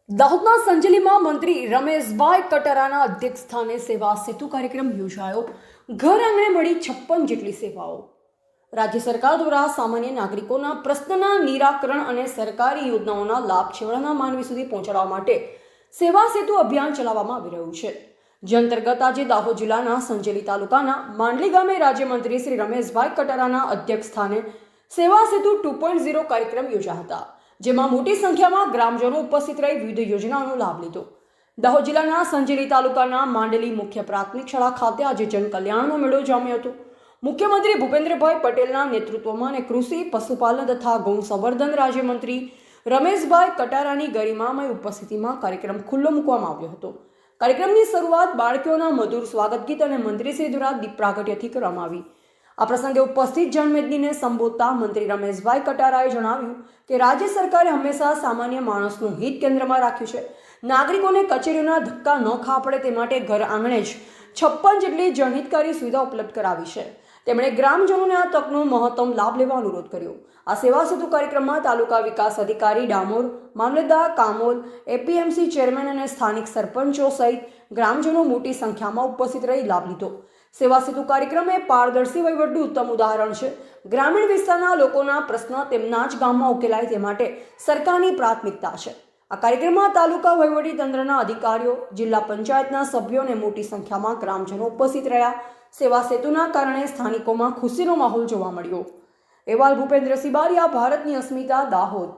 દાહોદના સંજેલીમાં મંત્રી રમેશભાઈ કટારાના અધ્યક્ષસ્થાને સેવા સેતુ કાર્યક્રમ યોજાયો। ઘર આંગણે મળી 56 જેટલી સેવાઓ। રાજ્ય સરકાર દ્વારા સામાન્ય નાગરિકોના પ્રશ્નના નિરાકરણ અને સરકારી યોજનાઓના લાભ છેવાડાના માનવી સુધી પહોંચાડવા માટે સેવા સેતુ અભિયાન ચલાવવામાં આવી રહ્યું છે। જે અંતર્ગત આજે દાહોદ જિલ્લાના સંજેલી તાલુકાના માંડલી ગામે રાજ્યમંત્રી શ્રી રમેશભાઈ કટારાના અધ્યક્ષસ્થાને સેવા સેતુ 2.0 કાર્યક્રમ યોજાયા હતા, જેમાં મોટી સંખ્યામાં ગ્રામજનો ઉપસ્થિત રહી વિવિધ યોજનાઓનો લાભ લીધો। દાહોદ જિલ્લાના સંજેલી તાલુકાના માંડલી મુખ્ય પ્રાથમિક શાળા ખાતે આજે જનકલ્યાણનો મેળો જામ્યો હતો। મુખ્યમંત્રી ભૂપેન્દ્રભાઈ પટેલના નેતૃત્વમાં અને કૃષિ પશુપાલન તથા ગૌ સંવર્ધન રાજ્યમંત્રી રમેશભાઈ કટારાની ગરિમામય ઉપસ્થિતિમાં કાર્યક્રમ ખુલ્લો મૂકવામાં આવ્યો હતો। કાર્યક્રમની શરૂઆત બાળકીઓના મધુર સ્વાગત ગીત અને મંત્રીશ્રી દ્વારા દીપ પ્રાગટ્યથી કરવામાં આવી। આ પ્રસંગે ઉપસ્થિત જનમેદનીને સંબોધતા મંત્રી રમેશભાઈ કટારાએ જણાવ્યું કે રાજ્ય સરકારે હંમેશા સામાન્ય માણસનું હિત કેન્દ્રમાં રાખ્યું છે। નાગરિકોને કચેરીઓના ધક્કા ન ખાવા પડે તે માટે ઘર આંગણે જ 56 જેટલી જનહિતકારી સુવિધા ઉપલબ્ધ કરાવી છે। તેમણે ગ્રામજનોને આ તકનો મહત્તમ લાભ લેવા અનુરોધ કર્યો। આ સેવા સેતુ કાર્યક્રમમાં તાલુકા વિકાસ અધિકારી ડામોર, મામલતદાર કામોલ, એપીએમસી ચેરમેન અને સ્થાનિક સરપંચો સહિત ગ્રામજનો મોટી સંખ્યામાં ઉપસ્થિત રહી લાભ લીધો। સેવા સેતુ કાર્યક્રમ એ પારદર્શી વહીવટનું ઉત્તમ ઉદાહરણ છે। ગ્રામીણ વિસ્તારના લોકોના પ્રશ્ન તેમના જ ગામમાં ઉકેલાય તે માટે સરકારની પ્રાથમિકતા છે। આ કાર્યક્રમમાં તાલુકા વહીવટી તંત્રના અધિકારીઓ, જિલ્લા પંચાયતના સભ્યો અને મોટી સંખ્યામાં ગ્રામજનો ઉપસ્થિત રહ્યા। સેવા સેતુના કારણે સ્થાનિકોમાં ખુશીનો માહોલ જોવા મળ્યો। અહેવાલ ભૂપેન્દ્રસિંહ બારિયા, ભારતની અસ્મિતા, દાહોદ।